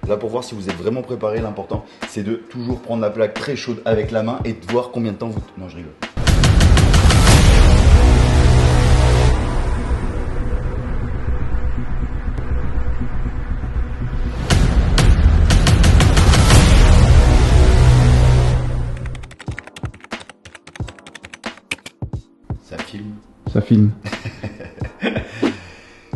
Là, pour voir si vous êtes vraiment préparé, l'important, c'est de toujours prendre la plaque très chaude avec la main et de voir combien de temps vous... Non, je rigole. Ça filme. Ça filme.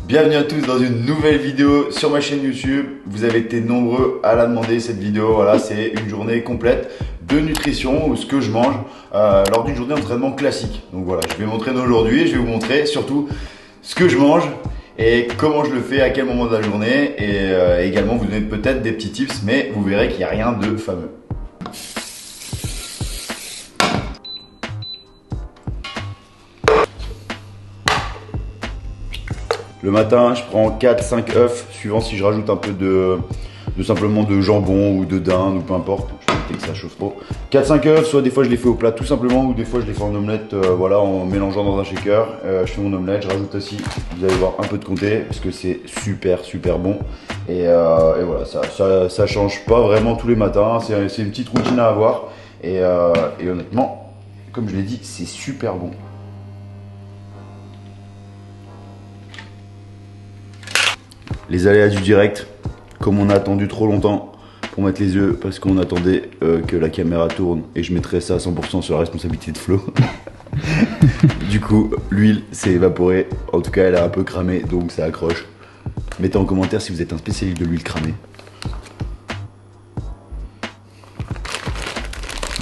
Bienvenue à tous dans une nouvelle vidéo sur ma chaîne YouTube. Vous avez été nombreux à la demander cette vidéo. Voilà, c'est une journée complète de nutrition ou ce que je mange lors d'une journée d'entraînement classique. Donc voilà, je vais m'entraîner aujourd'hui et je vais vous montrer surtout ce que je mange et comment je le fais, à quel moment de la journée et également vous donner peut-être des petits tips, mais vous verrez qu'il n'y a rien de fameux. Le matin, je prends 4-5 œufs, suivant si je rajoute un peu de simplement de jambon ou de dinde ou peu importe. Je vais éviter que ça chauffe trop. 4-5 œufs, soit des fois je les fais au plat tout simplement, ou des fois je les fais en omelette, voilà, en mélangeant dans un shaker. Je fais mon omelette, je rajoute aussi, vous allez voir, un peu de comté, parce que c'est super bon. Et voilà, ça change pas vraiment tous les matins, c'est une petite routine à avoir. Et honnêtement, comme je l'ai dit, c'est super bon. Les aléas du direct, comme on a attendu trop longtemps pour mettre les œufs parce qu'on attendait que la caméra tourne et je mettrais ça à 100% sur la responsabilité de Flo. Du coup, l'huile s'est évaporée, en tout cas elle a un peu cramé donc ça accroche. Mettez en commentaire si vous êtes un spécialiste de l'huile cramée.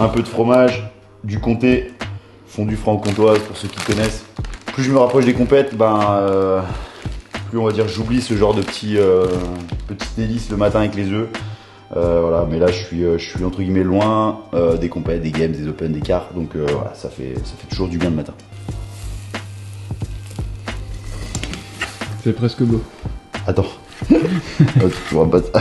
Un peu de fromage, du comté, fondu franc-comtoise pour ceux qui connaissent. Plus je me rapproche des compètes, plus on va dire j'oublie ce genre de petits délices le matin avec les œufs. Voilà, mais là je suis entre guillemets loin des compètes, des games, des open, des quarts, donc voilà, ça fait toujours du bien le matin. C'est presque beau. Attends. Tu vois pas ça.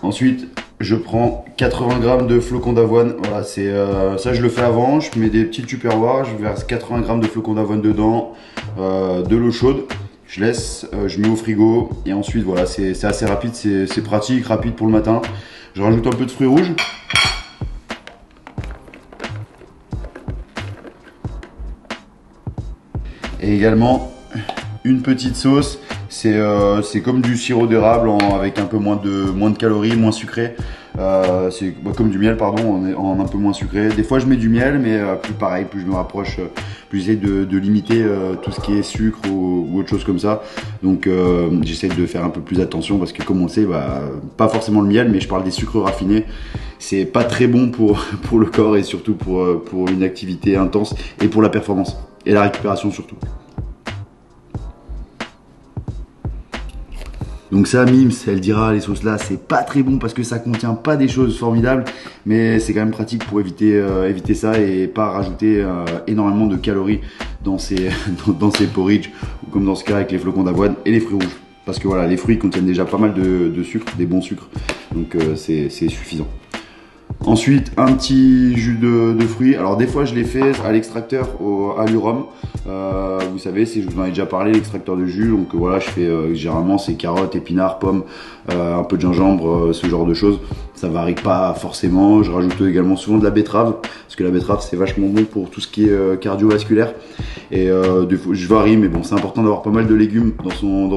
Ensuite, je prends 80 g de flocons d'avoine. Voilà, c'est ça je le fais avant. Je mets des petits tupperwares, je verse 80 g de flocons d'avoine dedans, de l'eau chaude. Je laisse, je mets au frigo et ensuite voilà, c'est assez rapide, c'est pratique, rapide pour le matin. Je rajoute un peu de fruits rouges. Et également une petite sauce. C'est comme du sirop d'érable avec un peu moins de calories, moins sucré. C'est comme du miel, pardon, en un peu moins sucré. Des fois je mets du miel, mais plus pareil, plus je me rapproche, plus j'essaie de limiter tout ce qui est sucre ou autre chose comme ça. Donc j'essaie de faire un peu plus attention parce que comme on le sait, pas forcément le miel, mais je parle des sucres raffinés. C'est pas très bon pour le corps et surtout pour une activité intense et pour la performance et la récupération surtout. Donc ça, Mims, elle dira, les sauces là, c'est pas très bon parce que ça contient pas des choses formidables, mais c'est quand même pratique pour éviter ça et pas rajouter énormément de calories dans ces porridge, ou comme dans ce cas avec les flocons d'avoine et les fruits rouges. Parce que voilà, les fruits contiennent déjà pas mal de sucre, des bons sucres, donc c'est suffisant. Ensuite, un petit jus de fruits. Alors des fois je les fais à l'extracteur à l'UROM. Vous savez, je vous en ai déjà parlé, l'extracteur de jus. Donc voilà, je fais généralement c'est carottes, épinards, pommes, un peu de gingembre, ce genre de choses. Ça varie pas forcément. Je rajoute également souvent de la betterave parce que la betterave c'est vachement bon pour tout ce qui est cardiovasculaire. Et des fois, je varie, mais bon, c'est important d'avoir pas mal de légumes dans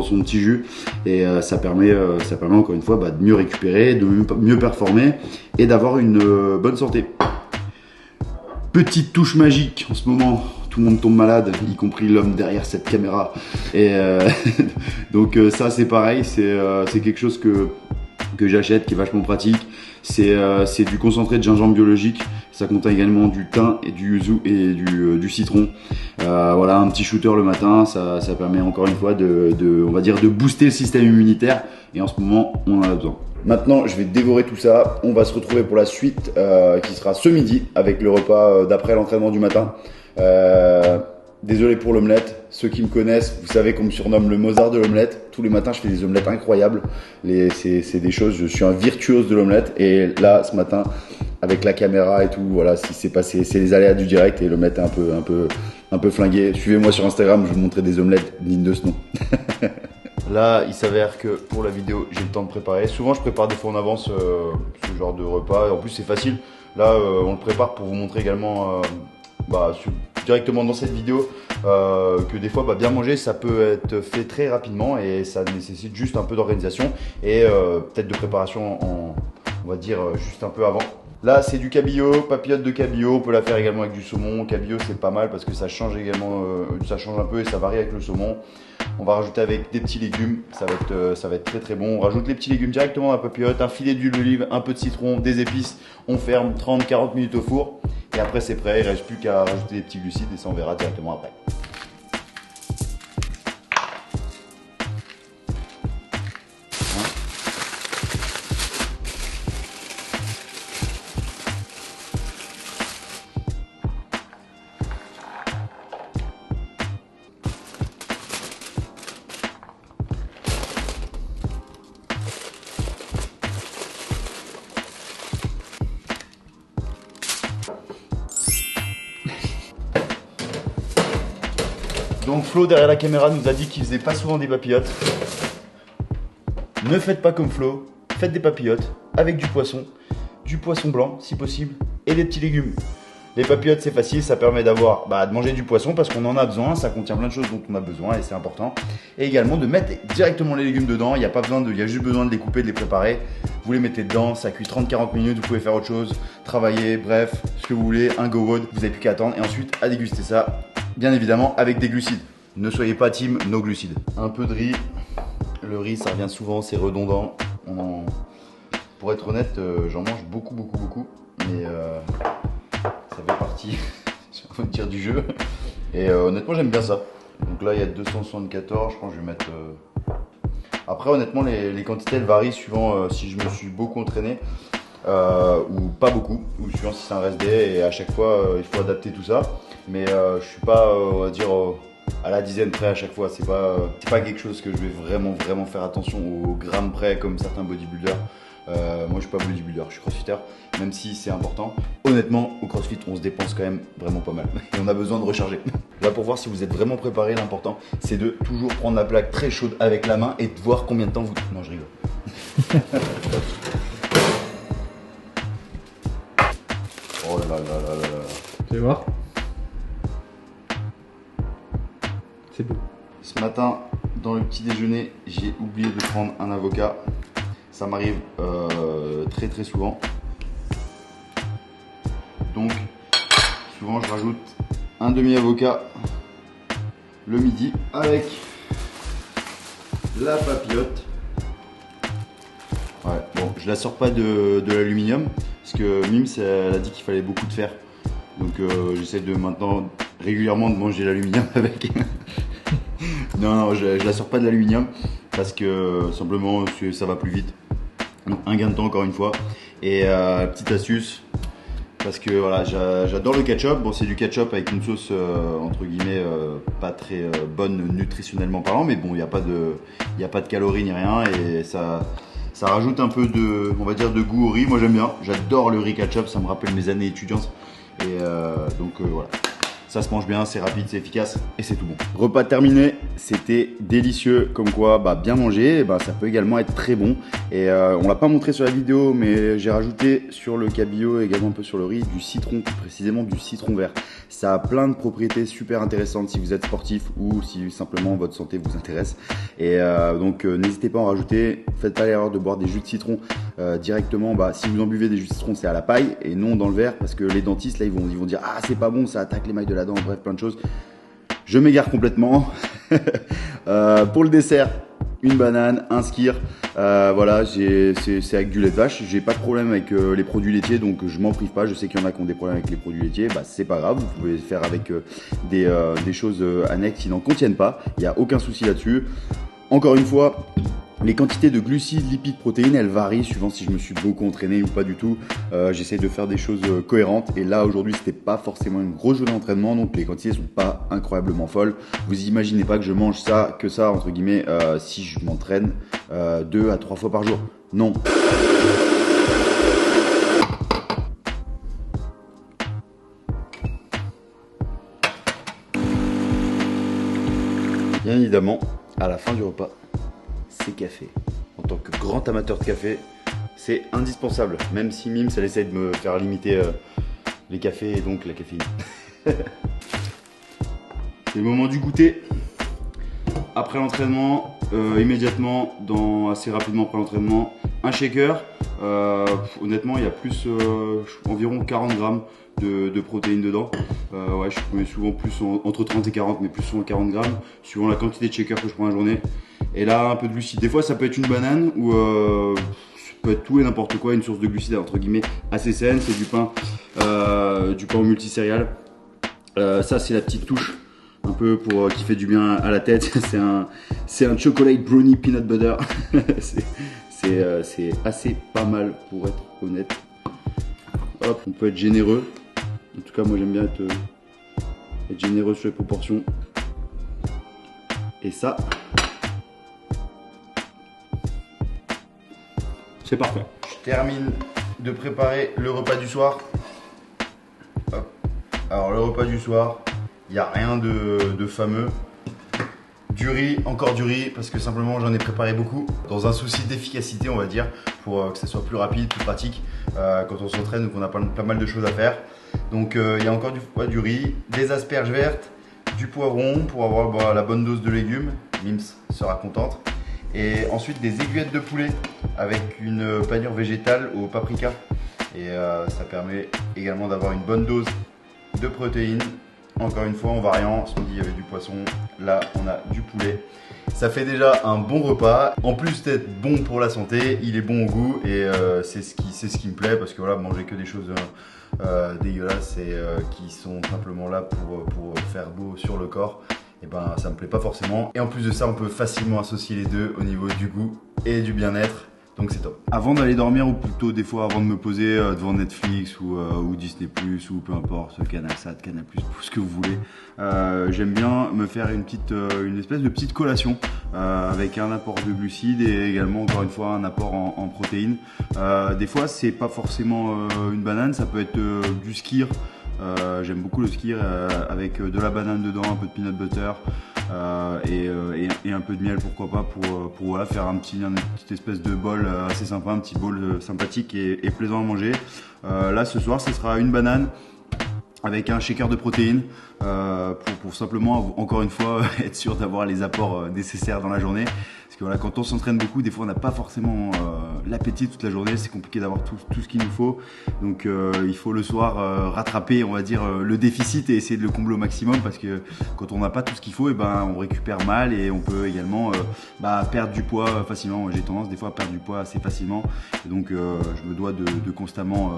son petit jus et ça permet encore une fois de mieux récupérer, de mieux performer et d'avoir une bonne santé. Petite touche magique en ce moment. Tout le monde tombe malade, y compris l'homme derrière cette caméra. Et donc ça c'est pareil, c'est quelque chose que j'achète, qui est vachement pratique. C'est du concentré de gingembre biologique. Ça contient également du thym et du yuzu et du citron. Voilà, un petit shooter le matin, ça permet encore une fois on va dire de booster le système immunitaire. Et en ce moment, on en a besoin. Maintenant, je vais dévorer tout ça. On va se retrouver pour la suite qui sera ce midi avec le repas d'après l'entraînement du matin. Désolé pour l'omelette, ceux qui me connaissent, vous savez qu'on me surnomme le Mozart de l'omelette. Tous les matins, je fais des omelettes incroyables. C'est des choses, je suis un virtuose de l'omelette. Et là, ce matin, avec la caméra et tout, voilà, ce qui s'est passé, c'est les aléas du direct et l'omelette est un peu un peu flingué. Suivez-moi sur Instagram, je vous montrerai des omelettes dignes de ce nom. Là, il s'avère que pour la vidéo, j'ai le temps de préparer. Souvent, je prépare des fois en avance ce genre de repas. En plus, c'est facile. Là, on le prépare pour vous montrer également directement dans cette vidéo que des fois, bien manger, ça peut être fait très rapidement et ça nécessite juste un peu d'organisation et peut-être de préparation on va dire, juste un peu avant. Là, c'est du cabillaud, papillote de cabillaud. On peut la faire également avec du saumon. Cabillaud, c'est pas mal parce que ça change également, ça change un peu et ça varie avec le saumon. On va rajouter avec des petits légumes, ça va être très très bon. On rajoute les petits légumes directement dans la papillote, un filet d'huile d'olive, un peu de citron, des épices. On ferme 30-40 minutes au four et après c'est prêt. Il ne reste plus qu'à rajouter des petits glucides et ça on verra directement après. Donc Flo derrière la caméra nous a dit qu'il faisait pas souvent des papillotes. Ne faites pas comme Flo, faites des papillotes avec du poisson blanc si possible et des petits légumes. Les papillotes c'est facile, ça permet d'avoir de manger du poisson parce qu'on en a besoin, ça contient plein de choses dont on a besoin et c'est important. Et également de mettre directement les légumes dedans, il n'y a pas besoin il y a juste besoin de les couper, de les préparer. Vous les mettez dedans, ça cuit 30-40 minutes, vous pouvez faire autre chose, travailler, bref, ce que vous voulez, un go wood, vous n'avez plus qu'à attendre et ensuite à déguster ça. Bien évidemment avec des glucides. Ne soyez pas team no glucides. Un peu de riz. Le riz ça revient souvent, c'est redondant. Pour être honnête, j'en mange beaucoup. Mais ça fait partie, je vais dire, du jeu. Et honnêtement j'aime bien ça. Donc là il y a 274, je pense que je vais mettre... Après honnêtement les quantités elles varient suivant si je me suis beaucoup entraîné. Ou pas beaucoup, ou suivant si c'est un rest day et à chaque fois il faut adapter tout ça. Mais je suis pas, on va dire, à la dizaine près à chaque fois. C'est pas quelque chose que je vais vraiment faire attention au gramme près comme certains bodybuilders. Moi je suis pas bodybuilder, je suis crossfitter, même si c'est important. Honnêtement, au crossfit on se dépense quand même vraiment pas mal et on a besoin de recharger. Là pour voir si vous êtes vraiment préparé, l'important c'est de toujours prendre la plaque très chaude avec la main et de voir combien de temps vous... Non je rigole. Oh là là là là là. Tu vas voir. C'est beau. Ce matin, dans le petit déjeuner, j'ai oublié de prendre un avocat. Ça m'arrive très souvent. Donc, souvent je rajoute un demi-avocat le midi avec la papillote. Ouais, bon, je la sors pas de l'aluminium parce que Mims elle a dit qu'il fallait beaucoup de fer. Donc j'essaie de maintenant régulièrement de manger l'aluminium avec. Non, je la sors pas de l'aluminium parce que simplement ça va plus vite. Donc un gain de temps encore une fois. Et petite astuce, parce que voilà, j'adore le ketchup. Bon, c'est du ketchup avec une sauce entre guillemets pas très bonne nutritionnellement parlant, mais bon, il n'y a pas de calories ni rien et ça rajoute un peu de, on va dire, de goût au riz. Moi j'aime bien, j'adore le riz ketchup, ça me rappelle mes années étudiantes. Et donc voilà. Ça se mange bien, c'est rapide, c'est efficace et c'est tout bon. Repas terminé, c'était délicieux. Comme quoi, bien manger, ça peut également être très bon. Et on l'a pas montré sur la vidéo, mais j'ai rajouté sur le cabillaud, également un peu sur le riz, du citron, plus précisément du citron vert. Ça a plein de propriétés super intéressantes si vous êtes sportif ou si simplement votre santé vous intéresse. Et donc n'hésitez pas à en rajouter. Faites pas l'erreur de boire des jus de citron directement. Si vous en buvez des jus de citron, c'est à la paille et non dans le verre, parce que les dentistes là ils vont dire ah c'est pas bon, ça attaque l'émail de la dent, bref plein de choses. Je m'égare complètement. Pour le dessert, une banane, un skyr. Voilà, c'est avec du lait de vache. J'ai pas de problème avec les produits laitiers, donc je m'en prive pas. Je sais qu'il y en a qui ont des problèmes avec les produits laitiers. C'est pas grave, vous pouvez faire avec des choses annexes qui n'en contiennent pas. Il n'y a aucun souci là-dessus. Encore une fois, les quantités de glucides, lipides, protéines, elles varient suivant si je me suis beaucoup entraîné ou pas du tout. J'essaie de faire des choses cohérentes et là aujourd'hui c'était pas forcément une grosse journée d'entraînement, donc les quantités sont pas incroyablement folles. Vous imaginez pas que je mange que ça entre guillemets si je m'entraîne 2 à 3 fois par jour. Non. Bien évidemment, à la fin du repas, c'est café. En tant que grand amateur de café, c'est indispensable. Même si Mims, elle essaie de me faire limiter les cafés et donc la caféine. C'est le moment du goûter. Après l'entraînement, immédiatement, assez rapidement après l'entraînement, un shaker. Honnêtement, il y a plus environ 40 grammes de protéines dedans. Ouais, je mets souvent plus entre 30 et 40, mais plus souvent 40 grammes, suivant la quantité de shaker que je prends la journée. Et là, un peu de glucides. Des fois, ça peut être une banane ou ça peut être tout et n'importe quoi, une source de glucides entre guillemets assez saine. C'est du pain au multicéréales. Ça, c'est la petite touche un peu pour qui fait du bien à la tête. C'est un chocolate brownie peanut butter. C'est assez pas mal pour être honnête. Hop, on peut être généreux. En tout cas, moi j'aime bien être généreux sur les proportions. Et ça, c'est parfait. Je termine de préparer le repas du soir. Hop. Alors le repas du soir, il n'y a rien de fameux. Du riz, encore du riz, parce que simplement j'en ai préparé beaucoup. Dans un souci d'efficacité, on va dire, pour que ça soit plus rapide, plus pratique quand on s'entraîne ou qu'on a pas mal de choses à faire. Donc il y a encore du riz, des asperges vertes, du poivron pour avoir la bonne dose de légumes. Mims sera contente. Et ensuite des aiguillettes de poulet avec une panure végétale au paprika. Et ça permet également d'avoir une bonne dose de protéines. Encore une fois en variant, ce midi il y avait du poisson, là on a du poulet. Ça fait déjà un bon repas. En plus d'être bon pour la santé, il est bon au goût et c'est ce qui me plaît parce que voilà, manger que des choses dégueulasses et qui sont simplement là pour faire beau sur le corps, et ben ça me plaît pas forcément. Et en plus de ça, on peut facilement associer les deux au niveau du goût et du bien-être. Donc c'est top. Avant d'aller dormir, ou plutôt des fois avant de me poser devant Netflix ou Disney+, ou peu importe, CanalSat, Canal+, tout ce que vous voulez, j'aime bien me faire une espèce de petite collation avec un apport de glucides et également encore une fois un apport en protéines. Des fois c'est pas forcément une banane, ça peut être du skyr. J'aime beaucoup le skyr avec de la banane dedans, un peu de peanut butter et un peu de miel, pourquoi pas, pour voilà, faire une petite espèce de bol assez sympa, un petit bol sympathique et plaisant à manger. Là ce soir ce sera une banane avec un shaker de protéines pour simplement encore une fois être sûr d'avoir les apports nécessaires dans la journée. Parce que voilà, quand on s'entraîne beaucoup, des fois on n'a pas forcément l'appétit toute la journée, c'est compliqué d'avoir tout ce qu'il nous faut. Donc il faut le soir rattraper, on va dire, le déficit et essayer de le combler au maximum, parce que quand on n'a pas tout ce qu'il faut, et ben on récupère mal et on peut également perdre du poids facilement. J'ai tendance des fois à perdre du poids assez facilement, et donc je me dois de constamment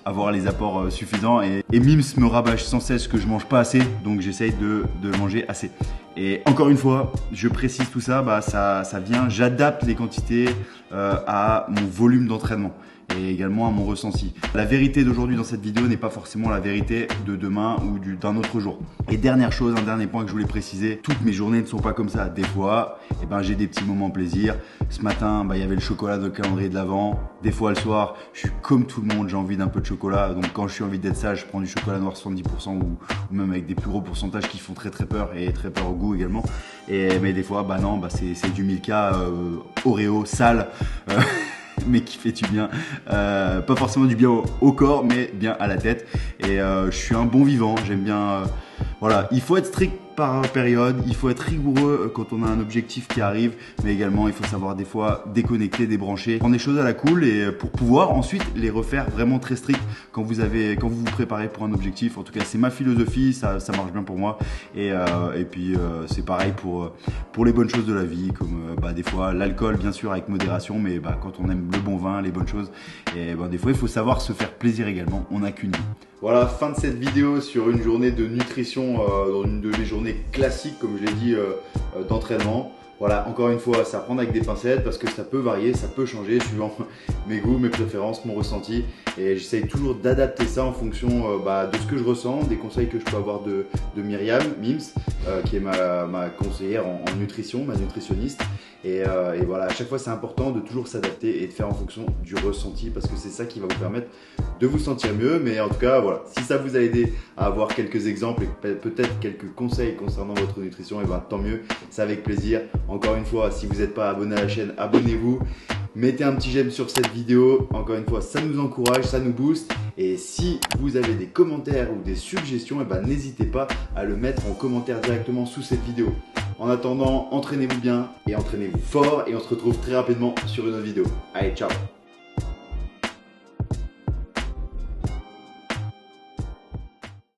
avoir les apports suffisants, et Mims me rabâche sans cesse que je mange pas assez, donc j'essaye de manger assez. Et encore une fois, je précise tout ça, ça vient, j'adapte les quantités à mon volume d'entraînement et également à mon ressenti. La vérité d'aujourd'hui dans cette vidéo n'est pas forcément la vérité de demain ou d'un autre jour. Et dernière chose, un dernier point que je voulais préciser, toutes mes journées ne sont pas comme ça. Des fois, j'ai des petits moments plaisir. Ce matin, il y avait le chocolat dans le calendrier de l'Avent. Des fois, le soir, je suis comme tout le monde, j'ai envie d'un peu de chocolat. Donc quand je suis envie d'être sage, je prends du chocolat noir 70% ou même avec des plus gros pourcentages qui font très peur, et très peur au goût également. Mais des fois, non, c'est du Milka Oreo sale. Mais qui fait du bien, pas forcément du bien au corps, mais bien à la tête. Et je suis un bon vivant, j'aime bien, voilà, il faut être strict par période, il faut être rigoureux quand on a un objectif qui arrive, mais également il faut savoir des fois déconnecter, débrancher, prendre des choses à la cool, et pour pouvoir ensuite les refaire vraiment très strict quand vous vous préparez pour un objectif. En tout cas, c'est ma philosophie, ça marche bien pour moi. Et puis c'est pareil pour les bonnes choses de la vie, comme des fois l'alcool, bien sûr avec modération, mais quand on aime le bon vin, les bonnes choses, et des fois il faut savoir se faire plaisir également, on n'a qu'une vie. Voilà, fin de cette vidéo sur une journée de nutrition, dans une de mes journées classiques, comme je l'ai dit, d'entraînement. Voilà, encore une fois, c'est à prendre avec des pincettes parce que ça peut varier, ça peut changer suivant mes goûts, mes préférences, mon ressenti. Et j'essaye toujours d'adapter ça en fonction de ce que je ressens, des conseils que je peux avoir de Myriam Mims, qui est ma conseillère en nutrition, ma nutritionniste. Et voilà, à chaque fois c'est important de toujours s'adapter et de faire en fonction du ressenti parce que c'est ça qui va vous permettre de vous sentir mieux. Mais en tout cas, voilà, si ça vous a aidé à avoir quelques exemples et peut-être quelques conseils concernant votre nutrition, et ben tant mieux, c'est avec plaisir. Encore une fois, si vous n'êtes pas abonné à la chaîne, abonnez-vous. Mettez un petit j'aime sur cette vidéo. Encore une fois, ça nous encourage, ça nous booste. Et si vous avez des commentaires ou des suggestions, et ben n'hésitez pas à le mettre en commentaire directement sous cette vidéo. En attendant, entraînez-vous bien et entraînez-vous fort et on se retrouve très rapidement sur une autre vidéo. Allez, ciao!